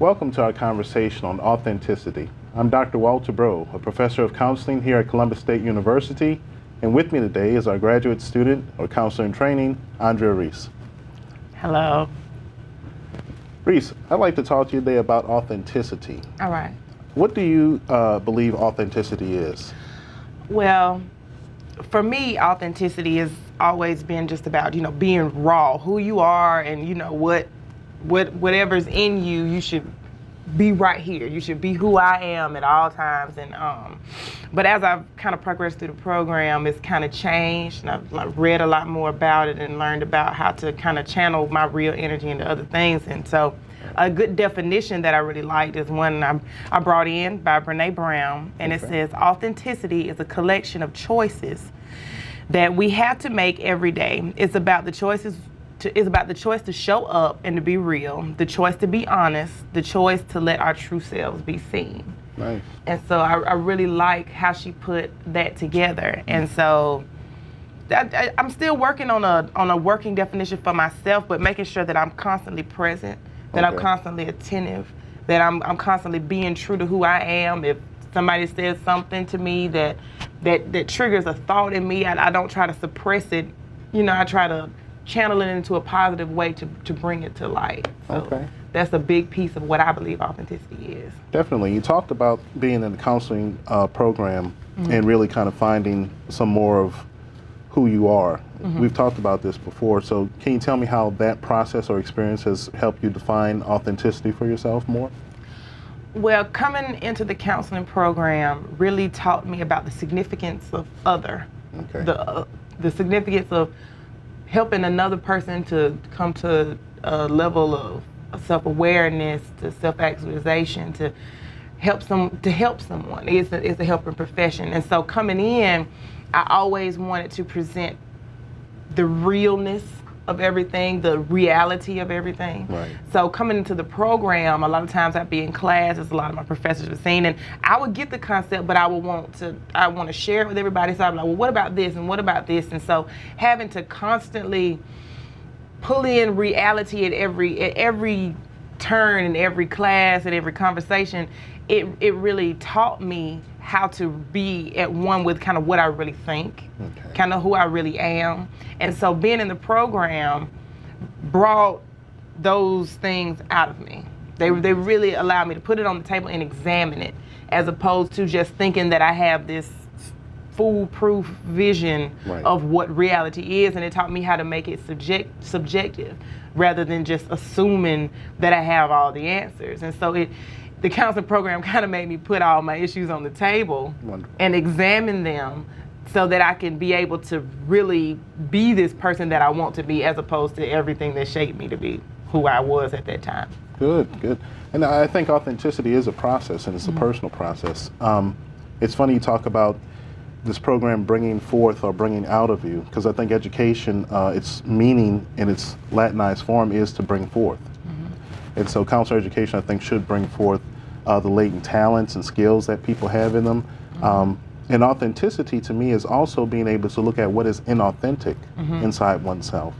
Welcome to our conversation on authenticity. I'm Dr. Walter Bro, a professor of counseling here at Columbus State University, and with me today is our graduate student or counselor in training, Andrea Reese. Hello. Reese, I'd like to talk to you today about authenticity. All right. What do you believe authenticity is? Well, for me, authenticity has always been just about, being raw, who you are, and whatever's in you, you should be right here. You should be who I am at all times. And but as I've kind of progressed through the program, it's kind of changed, and I've read a lot more about it and learned about how to kind of channel my real energy into other things. And so a good definition that I really liked is one I brought in by Brene Brown, and It says, authenticity is a collection of choices that we have to make every day. It's about the choice to show up and to be real, the choice to be honest, the choice to let our true selves be seen. Nice. And so I really like how she put that together. And so I'm still working on a working definition for myself, but making sure that I'm constantly present, that I'm constantly attentive, that I'm constantly being true to who I am. If somebody says something to me that triggers a thought in me, I don't try to suppress it. I try to channel it into a positive way to bring it to light. So that's a big piece of what I believe authenticity is. Definitely. You talked about being in the counseling program and really kind of finding some more of who you are. We've talked about this before, so can you tell me how that process or experience has helped you define authenticity for yourself more? Well, coming into the counseling program really taught me about the significance of other, the significance of helping another person to come to a level of self-awareness, to self-actualization, to help someone. It's a helping profession. And so coming in, I always wanted to present the realness of everything, the reality of everything. Right. So coming into the program, a lot of times I'd be in class, as a lot of my professors were saying, and I would get the concept, but I want to share it with everybody. So I'm like, well, what about this and what about this? And so having to constantly pull in reality at every turn, in every class, and every conversation, it really taught me how to be at one with kind of what I really think, kind of who I really am. And so being in the program brought those things out of me. They really allowed me to put it on the table and examine it, as opposed to just thinking that I have this foolproof vision of what reality is, and it taught me how to make it subjective rather than just assuming that I have all the answers. And so the counseling program kind of made me put all my issues on the table and examine them so that I can be able to really be this person that I want to be, as opposed to everything that shaped me to be who I was at that time. Good. And I think authenticity is a process, and it's a personal process. It's funny you talk about this program bringing forth or bringing out of you, because I think education, its meaning in its Latinized form is to bring forth. And so counselor education, I think, should bring forth the latent talents and skills that people have in them. And authenticity to me is also being able to look at what is inauthentic inside oneself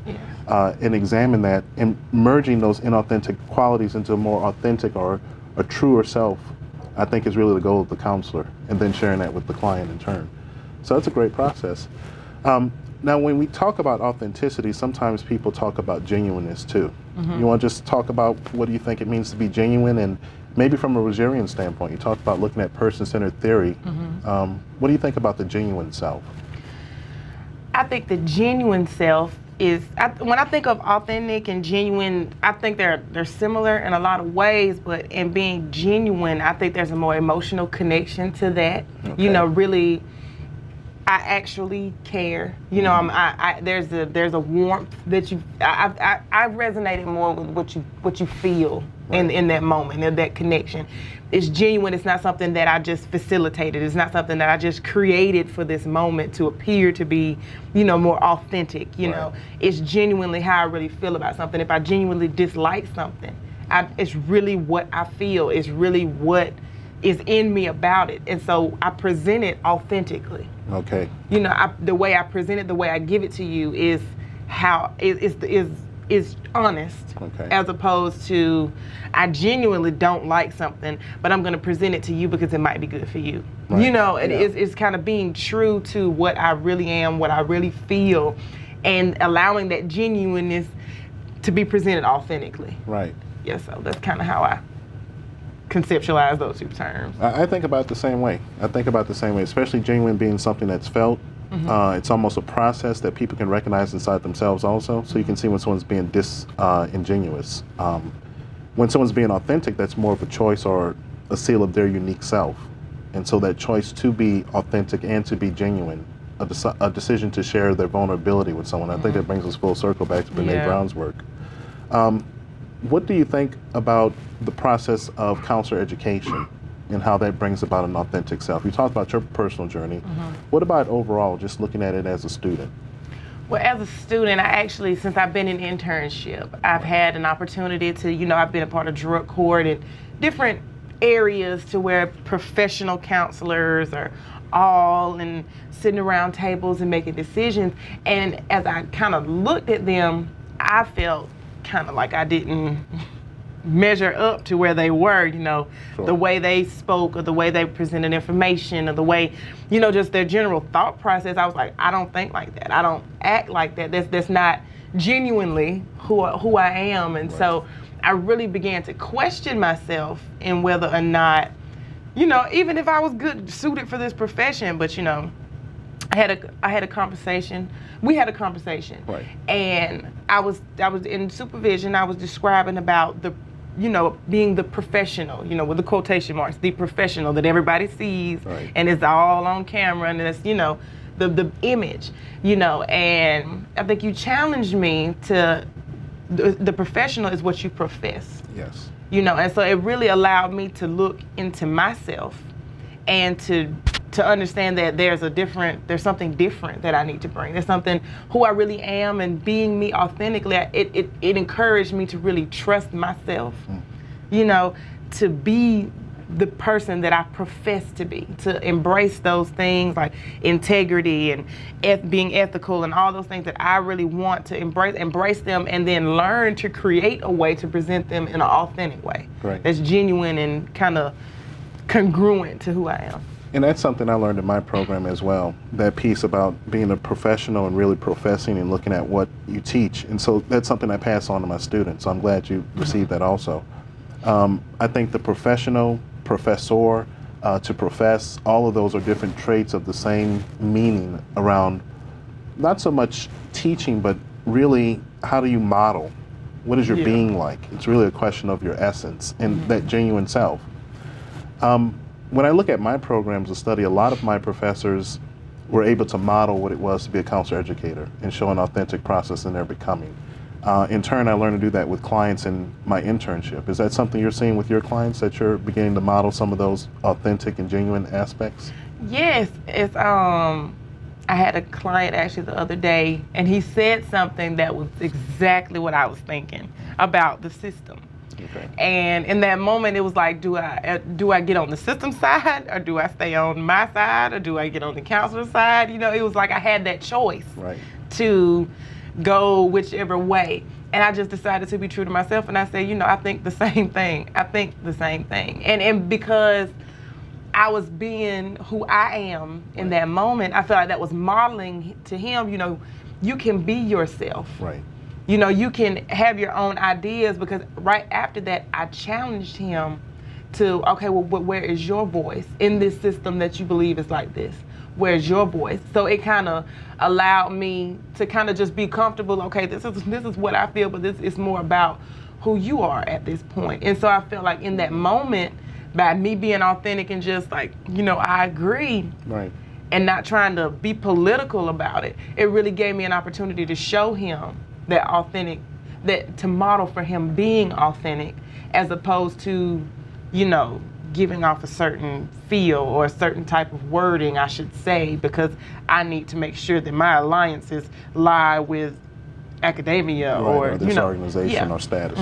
and examine that, and merging those inauthentic qualities into a more authentic or a truer self, I think, is really the goal of the counselor, and then sharing that with the client in turn. So that's a great process. Now, when we talk about authenticity, sometimes people talk about genuineness too. You want to just talk about what do you think it means to be genuine, and maybe from a Rogerian standpoint, you talked about looking at person-centered theory. What do you think about the genuine self? I think the genuine self is, when I think of authentic and genuine, I think they're similar in a lot of ways, but in being genuine, I think there's a more emotional connection to that. Really, I actually care. There's a warmth that I resonated more with what you feel in that moment, in that connection. It's genuine. It's not something that I just facilitated. It's not something that I just created for this moment to appear to be, more authentic. It's genuinely how I really feel about something. If I genuinely dislike something, it's really what I feel. It's really what is in me about it, and so I present it authentically. The way I present it, the way I give it to you is how is is honest, Okay. as opposed to I genuinely don't like something, but I'm going to present it to you because it might be good for you. Right. You know, Yeah. it's kind of being true to what I really am, what I really feel, and allowing that genuineness to be presented authentically. Right. Yeah, so that's kind of how I conceptualize those two terms. I think about it the same way. I think about it the same way, especially genuine being something that's felt. It's almost a process that people can recognize inside themselves also. So you can see when someone's being disingenuous. When someone's being authentic, that's more of a choice or a seal of their unique self. And so that choice to be authentic and to be genuine, a decision to share their vulnerability with someone. I think that brings us full circle back to Brene Brown's work. What do you think about the process of counselor education and how that brings about an authentic self? You talked about your personal journey. What about overall, just looking at it as a student? Well, as a student, I actually, since I've been in internship, I've had an opportunity to, you know, I've been a part of drug court and different areas to where professional counselors are all and sitting around tables and making decisions. And as I kind of looked at them, I felt kind of like I didn't measure up to where they were, you know, the way they spoke or the way they presented information or the way, you know, just their general thought process. I was like, I don't think like that. I don't act like that. That's not genuinely who I am. And so I really began to question myself in whether or not, you know, even if I was good suited for this profession, but you know, I had a conversation. We had a conversation, and I was in supervision. I was describing about the, you know, being the professional, you know, with the quotation marks, the professional that everybody sees, and it's all on camera, and it's, you know, the image, you know. And I think you challenged me to the professional is what you profess. Yes. You know, and so it really allowed me to look into myself and to understand that there's something different that I need to bring. There's something who I really am, and being me authentically, it encouraged me to really trust myself, you know, to be the person that I profess to be, to embrace those things like integrity and being ethical and all those things that I really want to embrace them, and then learn to create a way to present them in an authentic way. That's genuine and kind of congruent to who I am. And that's something I learned in my program as well, that piece about being a professional and really professing and looking at what you teach. And so that's something I pass on to my students. So I'm glad you received that also. I think the professional, professor, to profess, all of those are different traits of the same meaning around not so much teaching, but really how do you model? What is your being like? It's really a question of your essence and that genuine self. When I look at my programs of study, a lot of my professors were able to model what it was to be a counselor educator and show an authentic process in their becoming. In turn, I learned to do that with clients in my internship. Is that something you're seeing with your clients, that you're beginning to model some of those authentic and genuine aspects? Yes, it's I had a client actually the other day, and he said something that was exactly what I was thinking about the system. And in that moment, it was like, do I get on the system side, or do I stay on my side, or do I get on the counselor side? You know, it was like I had that choice to go whichever way. And I just decided to be true to myself, and I said, you know, I think the same thing. I think the same thing. And because I was being who I am in that moment, I felt like that was modeling to him, you know, you can be yourself. You know, you can have your own ideas, because right after that, I challenged him to, okay, well, where is your voice in this system that you believe is like this? Where's your voice? So it kind of allowed me to kind of just be comfortable. Okay, this is what I feel, but this is more about who you are at this point. And so I felt like in that moment, by me being authentic and just like, you know, I agree. And not trying to be political about it, it really gave me an opportunity to show him that authentic, that to model for him being authentic, as opposed to, you know, giving off a certain feel or a certain type of wording, I should say, because I need to make sure that my alliances lie with academia or this you know, organization or status.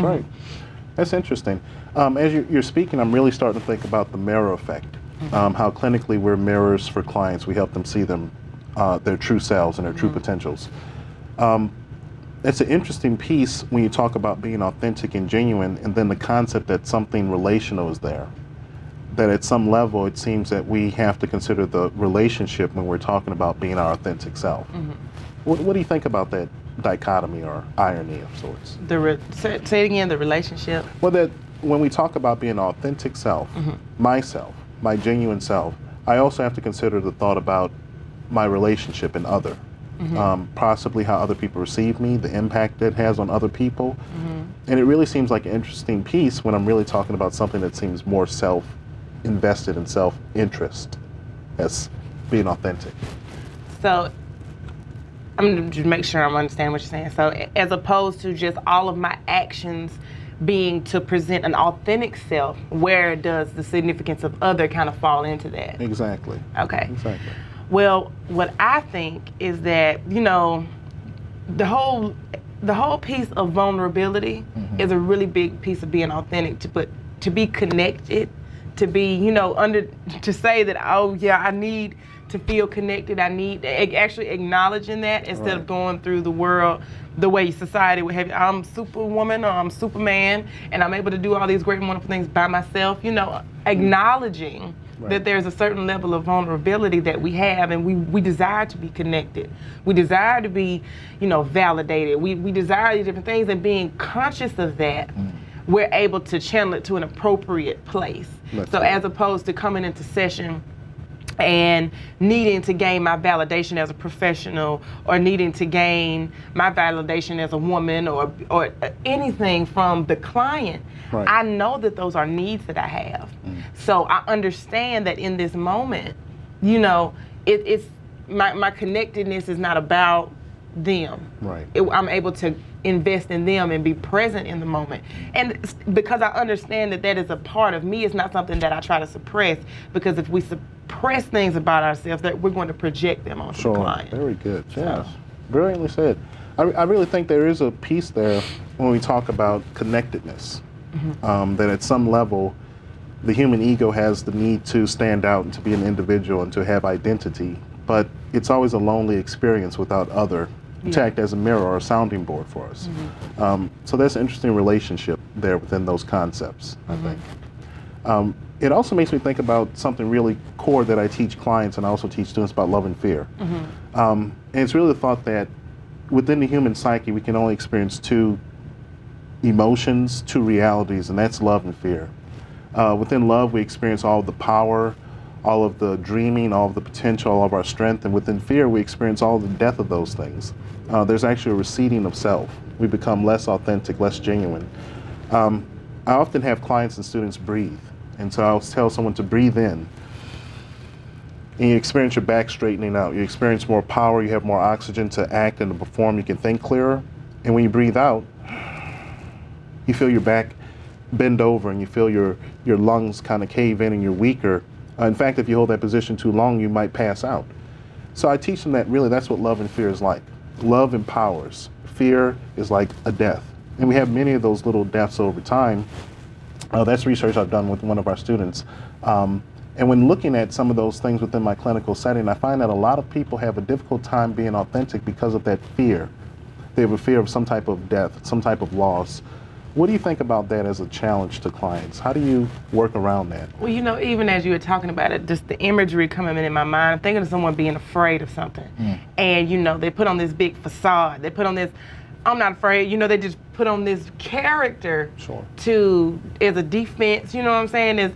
That's interesting. As you're speaking, I'm really starting to think about the mirror effect. How clinically we're mirrors for clients. We help them see them, their true selves and their true potentials. it's an interesting piece when you talk about being authentic and genuine, and then the concept that something relational is there. That at some level, it seems that we have to consider the relationship when we're talking about being our authentic self. What do you think about that dichotomy or irony of sorts? Say it again, the relationship. Well, that when we talk about being an authentic self, myself, my genuine self, I also have to consider the thought about my relationship and other. Possibly how other people receive me, the impact it has on other people. And it really seems like an interesting piece when I'm really talking about something that seems more self-invested in self-interest as being authentic. So I'm going to make sure I'm understanding what you're saying. So as opposed to just all of my actions being to present an authentic self, where does the significance of other kind of fall into that? Exactly. Okay. Exactly. Well, what I think is that, you know, the whole piece of vulnerability is a really big piece of being authentic, to be connected, to be, you know, to say that, oh yeah, I need to feel connected. I need actually acknowledging that instead of going through the world the way society would have you. I'm Superwoman or I'm Superman and I'm able to do all these great and wonderful things by myself. You know, acknowledging that there's a certain level of vulnerability that we have, and we desire to be connected. We desire to be, you know, validated. We desire these different things, and being conscious of that, we're able to channel it to an appropriate place. As opposed to coming into session and needing to gain my validation as a professional, or needing to gain my validation as a woman, or anything from the client. I know that those are needs that I have. So I understand that in this moment, you know, it's my connectedness is not about them. I'm able to invest in them and be present in the moment. And because I understand that that is a part of me, it's not something that I try to suppress, because if we suppress things about ourselves, that we're going to project them onto the client. Very good. Yes. Brilliantly said. I really think there is a piece there when we talk about connectedness, that at some level, the human ego has the need to stand out and to be an individual and to have identity, but it's always a lonely experience without other to act as a mirror or a sounding board for us. So that's an interesting relationship there within those concepts, I think. It also makes me think about something really core that I teach clients and I also teach students about love and fear. And it's really the thought that within the human psyche, we can only experience two emotions, two realities, and that's love and fear. Within love, we experience all of the power, all of the dreaming, all of the potential, all of our strength, and within fear, we experience all of the death of those things. There's actually a receding of self. We become less authentic, less genuine. I often have clients and students breathe, and so I'll tell someone to breathe in, and you experience your back straightening out. You experience more power, you have more oxygen to act and to perform, you can think clearer, and when you breathe out, you feel your back bend over and you feel your lungs kind of cave in and you're weaker. In fact, if you hold that position too long, you might pass out. So I teach them that really that's what love and fear is like. Love empowers. Fear is like a death. And we have many of those little deaths over time. That's research I've done with one of our students. And when looking at some of those things within my clinical setting, I find that a lot of people have a difficult time being authentic because of that fear. They have a fear of some type of death, some type of loss. What do you think about that as a challenge to clients? How do you work around that? Well, you know, even as you were talking about it, just the imagery coming in my mind, I'm thinking of someone being afraid of something. And, you know, they put on this big facade. They put on this, I'm not afraid, you know, they just put on this character as a defense, you know what I'm saying? Is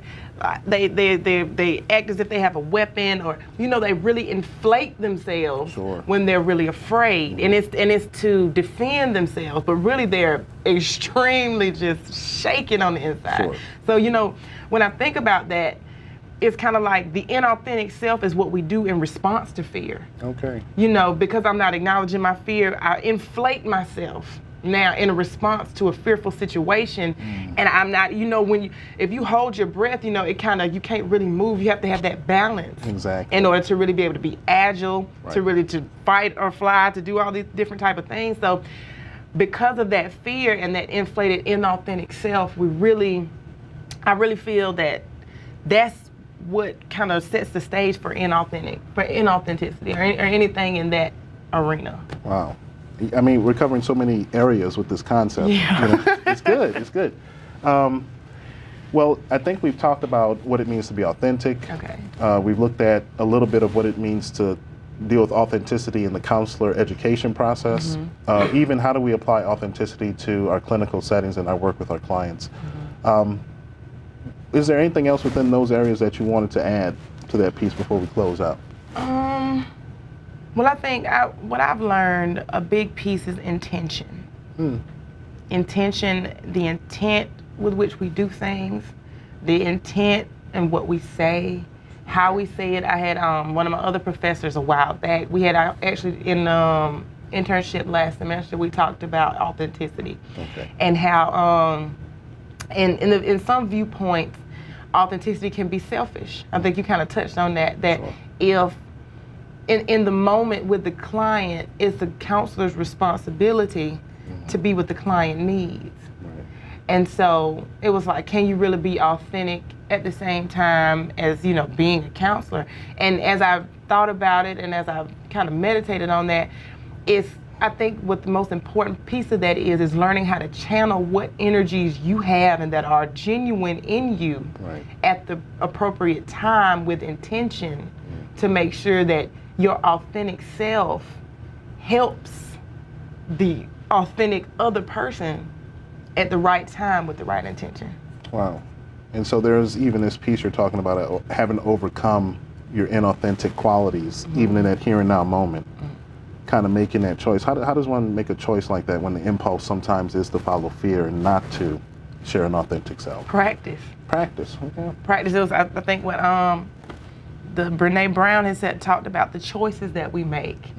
they act as if they have a weapon, or, you know, they really inflate themselves when they're really afraid, and it's to defend themselves, but really they're extremely just shaking on the inside. So, you know, when I think about that, it's kind of like the inauthentic self is what we do in response to fear. You know, because I'm not acknowledging my fear, I inflate myself now in a response to a fearful situation, and I'm not, you know, if you hold your breath, you know, you can't really move. You have to have that balance in order to really be able to be agile, to fight or fly, to do all these different type of things. So because of that fear and that inflated inauthentic self, I really feel that that's what kind of sets the stage for inauthenticity or anything in that arena. Wow. I mean, we're covering so many areas with this concept. Yeah. You know, it's good. It's good. Well, I think we've talked about what it means to be authentic. Okay. We've looked at a little bit of what it means to deal with authenticity in the counselor education process. Even how do we apply authenticity to our clinical settings and our work with our clients. Is there anything else within those areas that you wanted to add to that piece before we close out? Well, I think what I've learned, a big piece is intention. Intention, the intent with which we do things, the intent and what we say, how we say it. I had one of my other professors a while back. We had actually in internship last semester, we talked about authenticity. Okay. And how in some viewpoints, authenticity can be selfish. I think you kind of touched on that. That Sure. If in the moment with the client, it's the counselor's responsibility to be what the client needs. Right. And so it was like, can you really be authentic at the same time as, you know, being a counselor? And as I've thought about it and as I've kind of meditated on that, I think what the most important piece of that is learning how to channel what energies you have and that are genuine in you Right. at the appropriate time with intention to make sure that your authentic self helps the authentic other person at the right time with the right intention. Wow. And so there's even this piece you're talking about, having to overcome your inauthentic qualities, even in that here and now moment, kind of making that choice. How does one make a choice like that when the impulse sometimes is to follow fear and not to share an authentic self? Practice. Practice. Okay. Practice. It was, I think what the Brene Brown has talked about the choices that we make.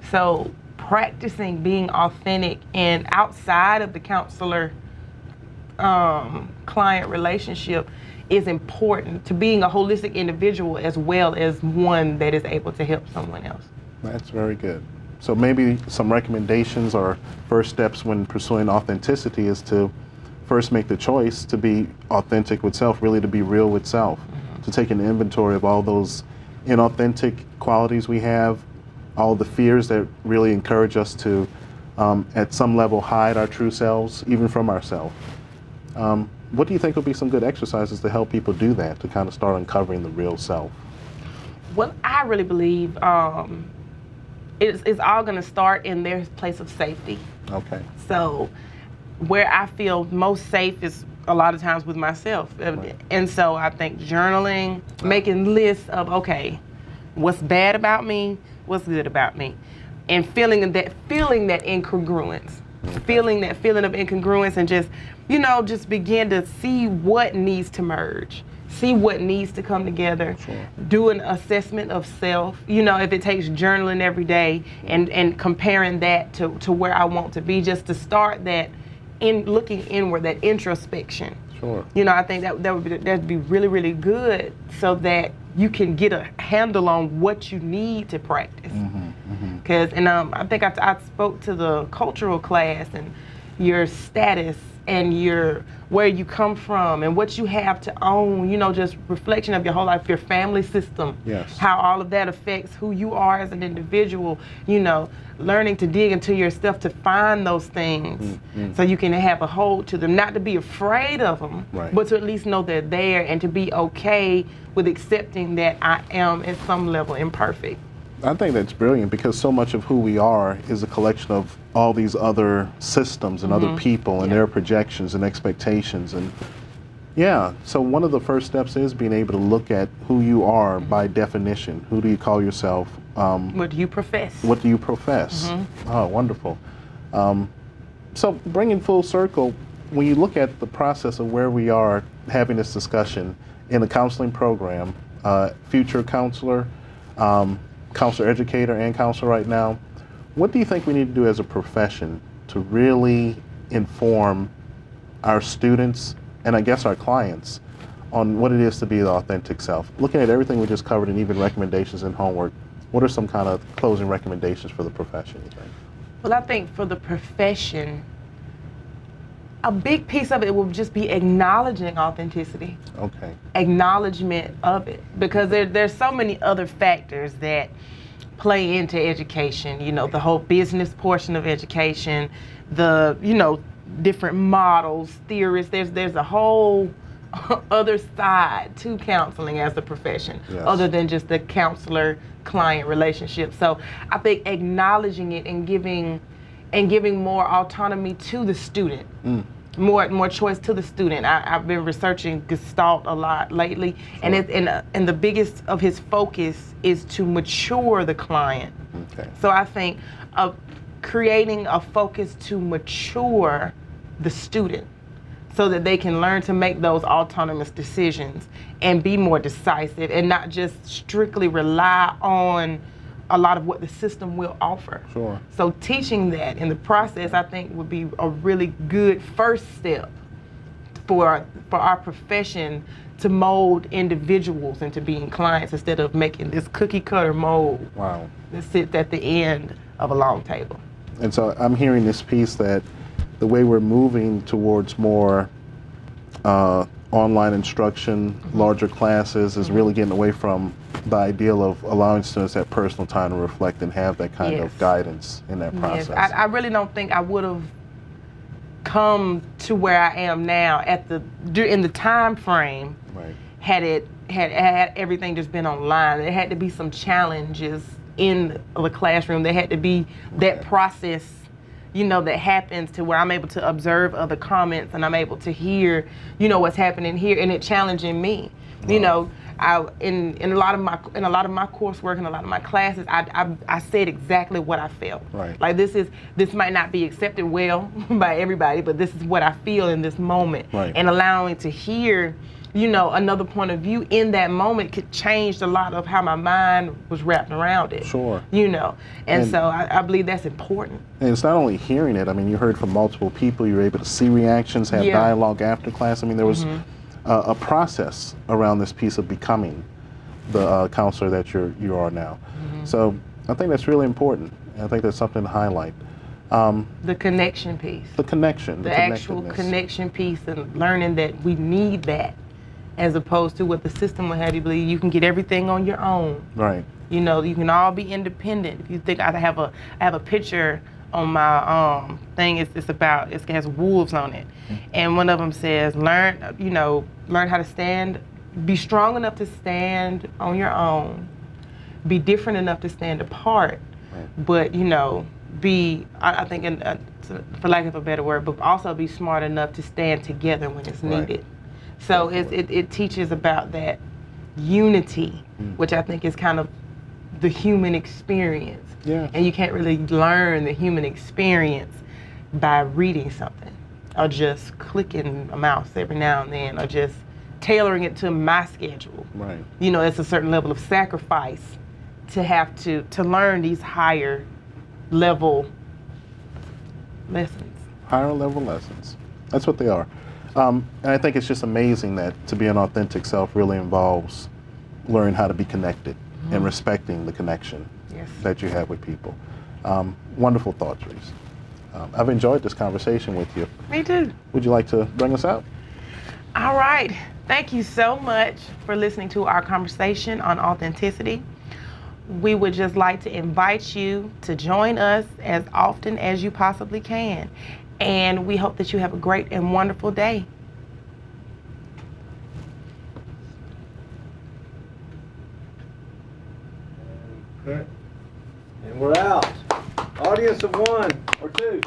So practicing being authentic and outside of the counselor client relationship is important to being a holistic individual as well as one that is able to help someone else. That's very good. So maybe some recommendations or first steps when pursuing authenticity is to first make the choice to be authentic with self, really to be real with self, to take an inventory of all those inauthentic qualities we have, all the fears that really encourage us to, at some level, hide our true selves, even from ourselves. What do you think would be some good exercises to help people do that, to kind of start uncovering the real self? Well, I really believe it's all going to start in their place of safety. Okay. So where I feel most safe is a lot of times with myself. Right. And so I think journaling, making lists of, okay, what's bad about me, what's good about me, and feeling that incongruence, feeling that feeling of incongruence, and just, you know, just begin to see what needs to merge, see what needs to come together, Sure. do an assessment of self, you know, if it takes journaling every day and comparing that to where I want to be, just to start that in looking inward, that introspection. Sure. You know, I think that'd be really, really good so that you can get a handle on what you need to practice. Because, I think I spoke to the cultural class and your status and where you come from and what you have to own, you know, just reflection of your whole life, your family system, Yes. how all of that affects who you are as an individual, you know, learning to dig into yourself to find those things so you can have a hold to them, not to be afraid of them, Right. but to at least know they're there and to be okay with accepting that I am at some level imperfect. I think that's brilliant because so much of who we are is a collection of all these other systems and other people and their projections and expectations. And yeah, so one of the first steps is being able to look at who you are by definition. Who do you call yourself? What do you profess? What do you profess? Oh, wonderful. So bringing full circle, when you look at the process of where we are having this discussion in the counseling program, future counselor, counselor educator and counselor right now, what do you think we need to do as a profession to really inform our students and I guess our clients on what it is to be the authentic self? Looking at everything we just covered and even recommendations and homework, what are some kind of closing recommendations for the profession, you think? Well, I think for the profession, a big piece of it will just be acknowledging authenticity. Okay. Acknowledgement of it, because there's so many other factors that play into education, you know, the whole business portion of education, the, you know, different models, theories. There's a whole other side to counseling as a profession, yes. other than just the counselor-client relationship. So I think acknowledging it and giving more autonomy to the student, more choice to the student. I've been researching Gestalt a lot lately, sure. and the biggest of his focus is to mature the client. Okay. So I think of creating a focus to mature the student, so that they can learn to make those autonomous decisions and be more decisive and not just strictly rely on a lot of what the system will offer. Sure. So teaching that in the process, I think, would be a really good first step for our profession to mold individuals into being clients instead of making this cookie cutter mold wow. that sits at the end of a long table. And so I'm hearing this piece that the way we're moving towards more online instruction, larger classes, is really getting away from the ideal of allowing students that personal time to reflect and have that kind of guidance in that process. Yes. I really don't think I would have come to where I am now in the time frame right. had everything just been online. There had to be some challenges in the classroom. There had to be that process, you know, that happens to where I'm able to observe other comments and I'm able to hear, you know, what's happening here, and it challenging me. Wow. You know, in a lot of my coursework and a lot of my classes, I said exactly what I felt. Right. Like this might not be accepted well by everybody, but this is what I feel in this moment. Right. And allowing to hear, you know, another point of view in that moment could change a lot of how my mind was wrapped around it. Sure. You know, and so I believe that's important. And it's not only hearing it. I mean, you heard from multiple people. You were able to see reactions, have dialogue after class. I mean, there was a process around this piece of becoming the counselor that you are now. So I think that's really important. I think that's something to highlight. The connection piece. The connection. The actual connection piece, and learning that we need that, as opposed to what the system will have you believe you can get everything on your own. Right. You know, you can all be independent. If you think I have a picture on my thing, it has wolves on it, and one of them says, learn how to stand, be strong enough to stand on your own, be different enough to stand apart, but you know, be, I think, for lack of a better word, but also be smart enough to stand together when it's needed. So it teaches about that unity, which I think is kind of the human experience. Yeah. And you can't really learn the human experience by reading something, or just clicking a mouse every now and then, or just tailoring it to my schedule. Right. You know, it's a certain level of sacrifice to have to learn these higher level lessons. Higher level lessons. That's what they are. And I think it's just amazing that to be an authentic self really involves learning how to be connected and respecting the connection that you have with people. Wonderful thoughts, Reese. I've enjoyed this conversation with you. Me too. Would you like to bring us out? All right. Thank you so much for listening to our conversation on authenticity. We would just like to invite you to join us as often as you possibly can. And we hope that you have a great and wonderful day. Okay. And we're out. Audience of 1 or 2.